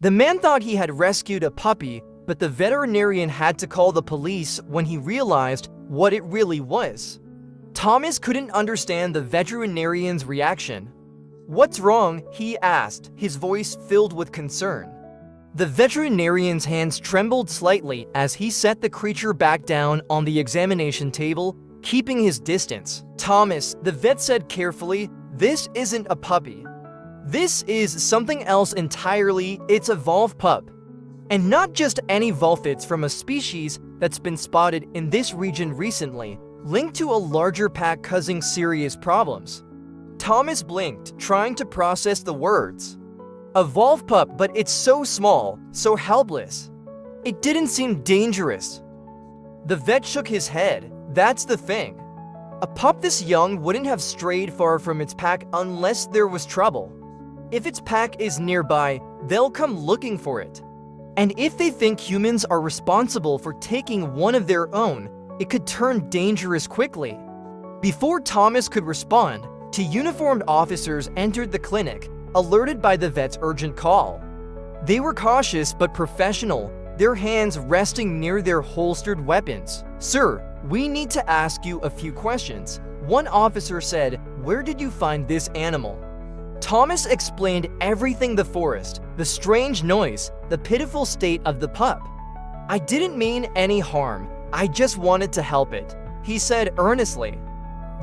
The man thought he had rescued a puppy, but the veterinarian had to call the police when he realized what it really was. Thomas couldn't understand the veterinarian's reaction. "What's wrong?" he asked, his voice filled with concern. The veterinarian's hands trembled slightly as he set the creature back down on the examination table, keeping his distance. "Thomas," the vet said carefully, "this isn't a puppy. This is something else entirely. It's a Vault Pup. And not just any Vault, it's from a species that's been spotted in this region recently, linked to a larger pack causing serious problems." Thomas blinked, trying to process the words. A Vault Pup, but it's so small, so helpless. It didn't seem dangerous. The vet shook his head. "That's the thing. A pup this young wouldn't have strayed far from its pack unless there was trouble. If its pack is nearby, they'll come looking for it. And if they think humans are responsible for taking one of their own, it could turn dangerous quickly." Before Thomas could respond, two uniformed officers entered the clinic, alerted by the vet's urgent call. They were cautious but professional, their hands resting near their holstered weapons. "Sir, we need to ask you a few questions," one officer said. "Where did you find this animal?" Thomas explained everything: the forest, the strange noise, the pitiful state of the pup. "I didn't mean any harm. I just wanted to help it," he said earnestly.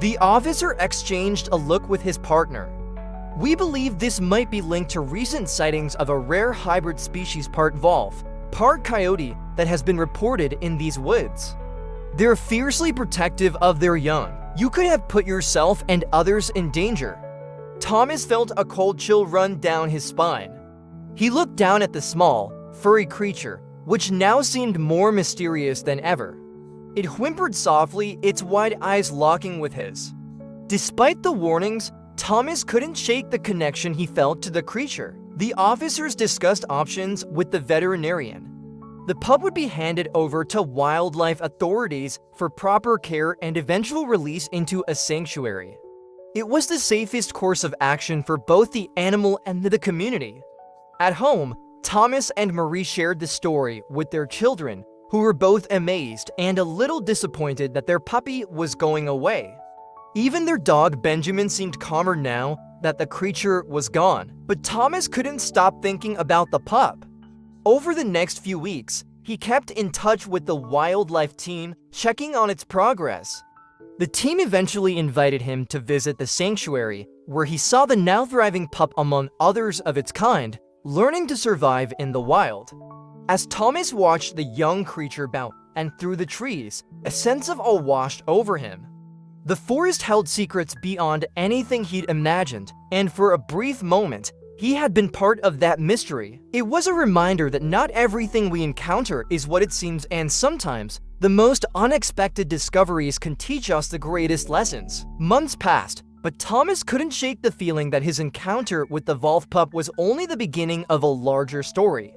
The officer exchanged a look with his partner. "We believe this might be linked to recent sightings of a rare hybrid species, part wolf, part coyote, that has been reported in these woods. They're fiercely protective of their young. You could have put yourself and others in danger." Thomas felt a cold chill run down his spine. He looked down at the small, furry creature, which now seemed more mysterious than ever. It whimpered softly, its wide eyes locking with his. Despite the warnings, Thomas couldn't shake the connection he felt to the creature. The officers discussed options with the veterinarian. The pup would be handed over to wildlife authorities for proper care and eventual release into a sanctuary. It was the safest course of action for both the animal and the community. At home, Thomas and Marie shared the story with their children, who were both amazed and a little disappointed that their puppy was going away. Even their dog Benjamin seemed calmer now that the creature was gone. But Thomas couldn't stop thinking about the pup. Over the next few weeks, he kept in touch with the wildlife team, checking on its progress. The team eventually invited him to visit the sanctuary, where he saw the now thriving pup among others of its kind, learning to survive in the wild. As Thomas watched the young creature bounce and through the trees, a sense of awe washed over him. The forest held secrets beyond anything he'd imagined, and for a brief moment, he had been part of that mystery. It was a reminder that not everything we encounter is what it seems, and sometimes, the most unexpected discoveries can teach us the greatest lessons. Months passed, but Thomas couldn't shake the feeling that his encounter with the Vault Pup was only the beginning of a larger story.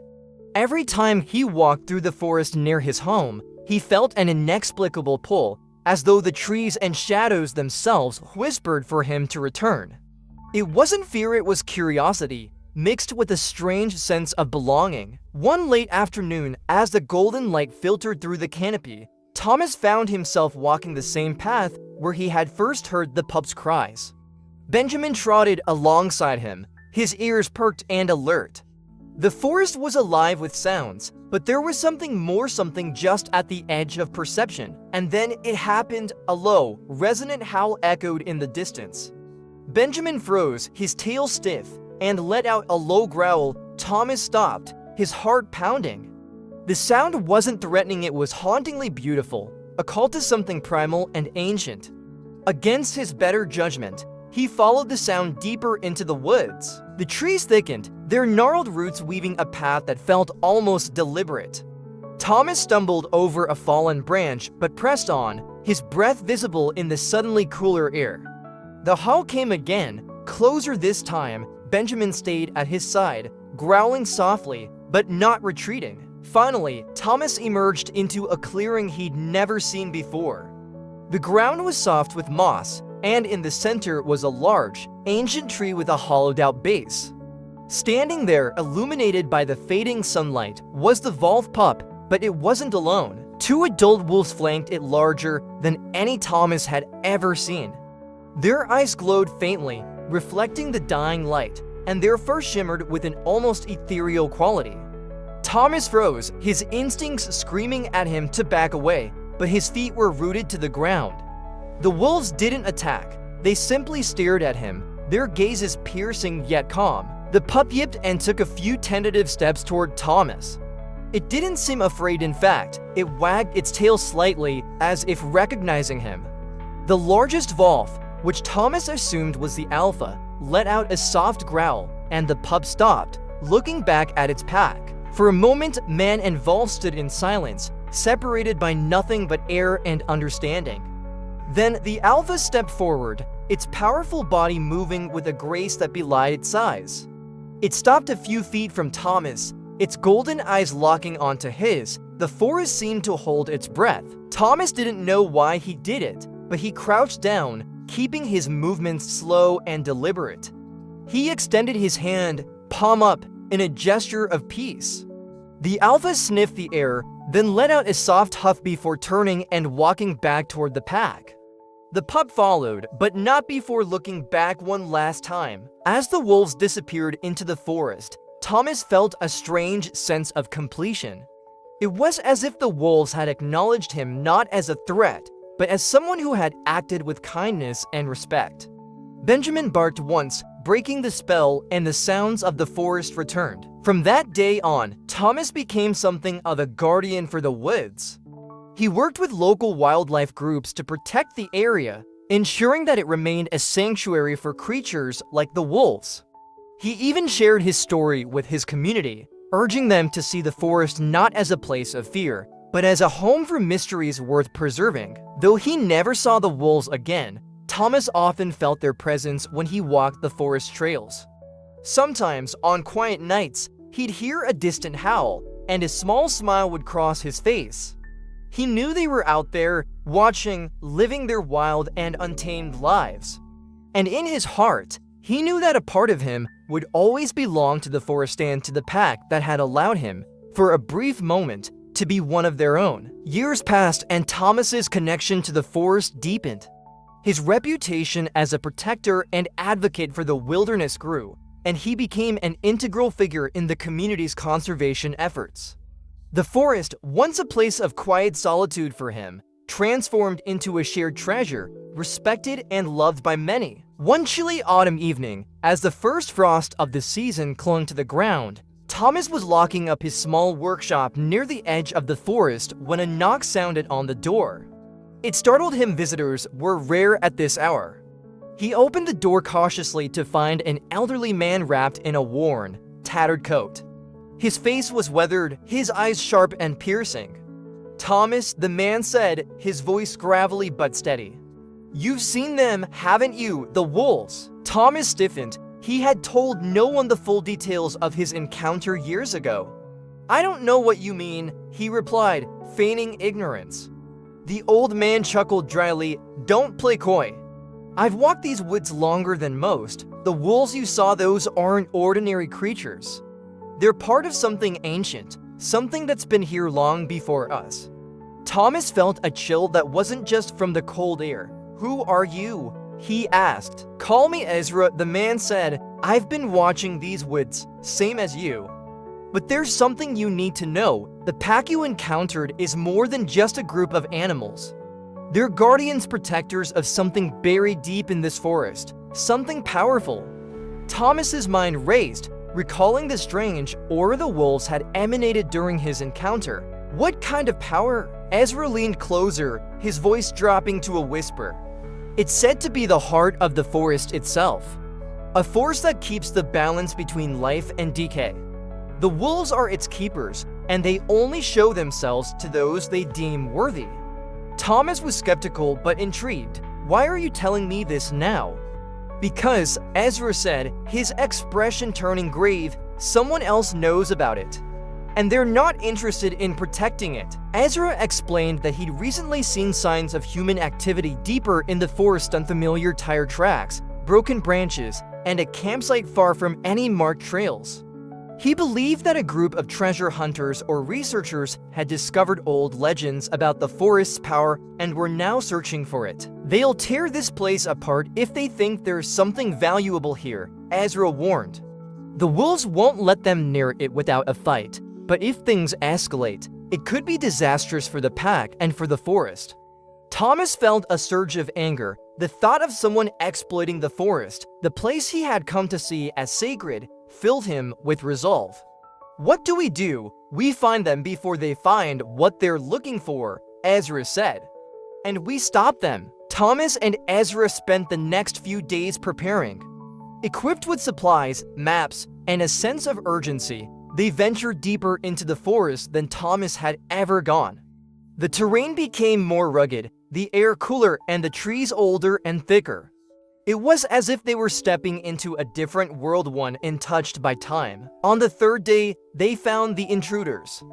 Every time he walked through the forest near his home, he felt an inexplicable pull, as though the trees and shadows themselves whispered for him to return. It wasn't fear, it was curiosity, mixed with a strange sense of belonging. One late afternoon, as the golden light filtered through the canopy, Thomas found himself walking the same path where he had first heard the pup's cries. Benjamin trotted alongside him, his ears perked and alert. The forest was alive with sounds, but there was something more, something just at the edge of perception. And then it happened. A low, resonant howl echoed in the distance. Benjamin froze, his tail stiff, and let out a low growl. Thomas stopped, his heart pounding. The sound wasn't threatening, it was hauntingly beautiful, a call to something primal and ancient. Against his better judgment, he followed the sound deeper into the woods. The trees thickened, their gnarled roots weaving a path that felt almost deliberate. Thomas stumbled over a fallen branch but pressed on, his breath visible in the suddenly cooler air. The howl came again, closer this time. Benjamin stayed at his side, growling softly, but not retreating. Finally, Thomas emerged into a clearing he'd never seen before. The ground was soft with moss, and in the center was a large, ancient tree with a hollowed-out base. Standing there, illuminated by the fading sunlight, was the Vault Pup, but it wasn't alone. 2 adult wolves flanked it, larger than any Thomas had ever seen. Their eyes glowed faintly, reflecting the dying light, and their fur shimmered with an almost ethereal quality. Thomas froze, his instincts screaming at him to back away, but his feet were rooted to the ground. The wolves didn't attack, they simply stared at him, their gazes piercing yet calm. The pup yipped and took a few tentative steps toward Thomas. It didn't seem afraid, in fact, it wagged its tail slightly as if recognizing him. The largest wolf, which Thomas assumed was the alpha, let out a soft growl, and the pup stopped, looking back at its pack. For a moment, man and wolf stood in silence, separated by nothing but air and understanding. Then the alpha stepped forward, its powerful body moving with a grace that belied its size. It stopped a few feet from Thomas, its golden eyes locking onto his. The forest seemed to hold its breath. Thomas didn't know why he did it, but he crouched down, keeping his movements slow and deliberate. He extended his hand, palm up, in a gesture of peace. The alpha sniffed the air, then let out a soft huff before turning and walking back toward the pack. The pup followed, but not before looking back one last time. As the wolves disappeared into the forest, Thomas felt a strange sense of completion. It was as if the wolves had acknowledged him not as a threat, but as someone who had acted with kindness and respect. Benjamin barked once, breaking the spell, and the sounds of the forest returned. From that day on, Thomas became something of a guardian for the woods. He worked with local wildlife groups to protect the area, ensuring that it remained a sanctuary for creatures like the wolves. He even shared his story with his community, urging them to see the forest not as a place of fear, but as a home for mysteries worth preserving. Though he never saw the wolves again, Thomas often felt their presence when he walked the forest trails. Sometimes, on quiet nights, he'd hear a distant howl, and a small smile would cross his face. He knew they were out there, watching, living their wild and untamed lives. And in his heart, he knew that a part of him would always belong to the forest and to the pack that had allowed him, for a brief moment, to be one of their own. Years passed and Thomas's connection to the forest deepened. His reputation as a protector and advocate for the wilderness grew, and he became an integral figure in the community's conservation efforts. The forest, once a place of quiet solitude for him, transformed into a shared treasure, respected and loved by many. One chilly autumn evening, as the first frost of the season clung to the ground, Thomas was locking up his small workshop near the edge of the forest when a knock sounded on the door. It startled him. Visitors were rare at this hour. He opened the door cautiously to find an elderly man wrapped in a worn, tattered coat. His face was weathered, his eyes sharp and piercing. "Thomas," the man said, his voice gravelly but steady. "You've seen them, haven't you, the wolves?" Thomas stiffened. He had told no one the full details of his encounter years ago. "I don't know what you mean," he replied, feigning ignorance. The old man chuckled dryly. "Don't play coy. I've walked these woods longer than most. The wolves you saw, those aren't ordinary creatures. They're part of something ancient, something that's been here long before us." Thomas felt a chill that wasn't just from the cold air. "Who are you?" he asked. "Call me Ezra," the man said. "I've been watching these woods, same as you. But there's something you need to know. The pack you encountered is more than just a group of animals. They're guardians, protectors of something buried deep in this forest, something powerful." Thomas's mind raced, recalling the strange aura the wolves had emanated during his encounter. What kind of power? Ezra leaned closer, his voice dropping to a whisper. "It's said to be the heart of the forest itself, a force that keeps the balance between life and decay. The wolves are its keepers, and they only show themselves to those they deem worthy." Thomas was skeptical but intrigued. "Why are you telling me this now?" "Because," Ezra said, his expression turning grave, "someone else knows about it. And they're not interested in protecting it." Ezra explained that he'd recently seen signs of human activity deeper in the forest, unfamiliar tire tracks, broken branches, and a campsite far from any marked trails. He believed that a group of treasure hunters or researchers had discovered old legends about the forest's power and were now searching for it. They'll tear this place apart if they think there's something valuable here, Ezra warned. The wolves won't let them near it without a fight, but if things escalate, it could be disastrous for the pack and for the forest. Thomas felt a surge of anger. The thought of someone exploiting the forest, the place he had come to see as sacred, filled him with resolve. "What do? We find them before they find what they're looking for," Ezra said. "And we stop them." Thomas and Ezra spent the next few days preparing. Equipped with supplies, maps, and a sense of urgency, they ventured deeper into the forest than Thomas had ever gone. The terrain became more rugged, the air cooler, and the trees older and thicker. It was as if they were stepping into a different world, one untouched by time. On the third day, they found the Intruders.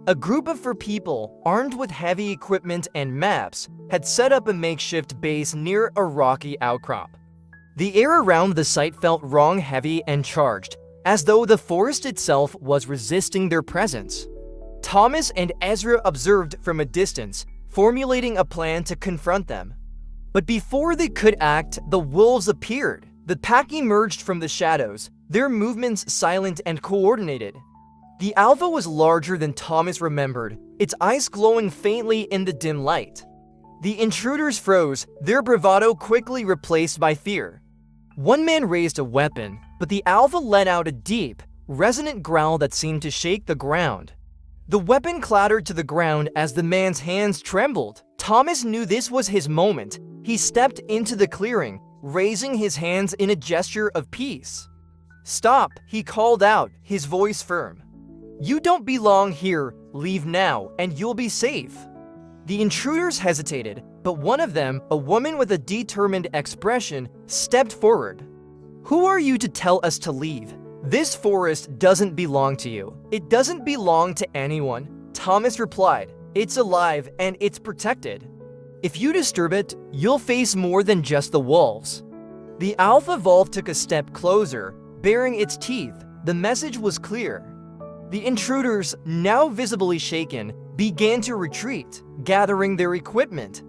A group of four people, armed with heavy equipment and maps, had set up a makeshift base near a rocky outcrop. The air around the site felt wrong, heavy, and charged, as though the forest itself was resisting their presence. Thomas and Ezra observed from a distance, formulating a plan to confront them. But before they could act, the wolves appeared. The pack emerged from the shadows, their movements silent and coordinated. The alpha was larger than Thomas remembered, its eyes glowing faintly in the dim light. The intruders froze, their bravado quickly replaced by fear. One man raised a weapon, but the alpha let out a deep, resonant growl that seemed to shake the ground. The weapon clattered to the ground as the man's hands trembled. Thomas knew this was his moment. He stepped into the clearing, raising his hands in a gesture of peace. "Stop," he called out, his voice firm. "You don't belong here. Leave now, and you'll be safe." The intruders hesitated, but one of them, a woman with a determined expression, stepped forward. "Who are you to tell us to leave? This forest doesn't belong to you." "It doesn't belong to anyone," Thomas replied. "It's alive and it's protected. If you disturb it, you'll face more than just the wolves." The alpha wolf took a step closer, baring its teeth. The message was clear. The intruders, now visibly shaken, began to retreat, gathering their equipment.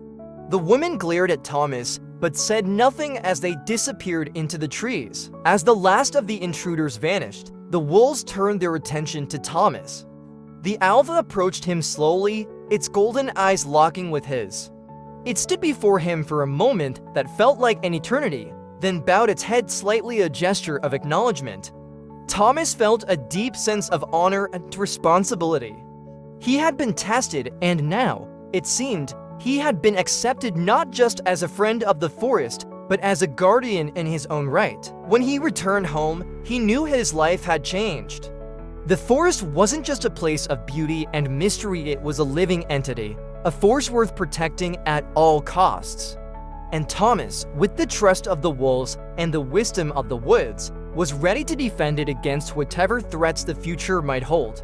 The woman glared at Thomas, but said nothing as they disappeared into the trees. As the last of the intruders vanished, the wolves turned their attention to Thomas. The alpha approached him slowly, its golden eyes locking with his. It stood before him for a moment that felt like an eternity, then bowed its head slightly, a gesture of acknowledgement. Thomas felt a deep sense of honor and responsibility. He had been tested, and now, it seemed, he had been accepted not just as a friend of the forest, but as a guardian in his own right. When he returned home, he knew his life had changed. The forest wasn't just a place of beauty and mystery, it was a living entity, a force worth protecting at all costs. And Thomas, with the trust of the wolves and the wisdom of the woods, was ready to defend it against whatever threats the future might hold.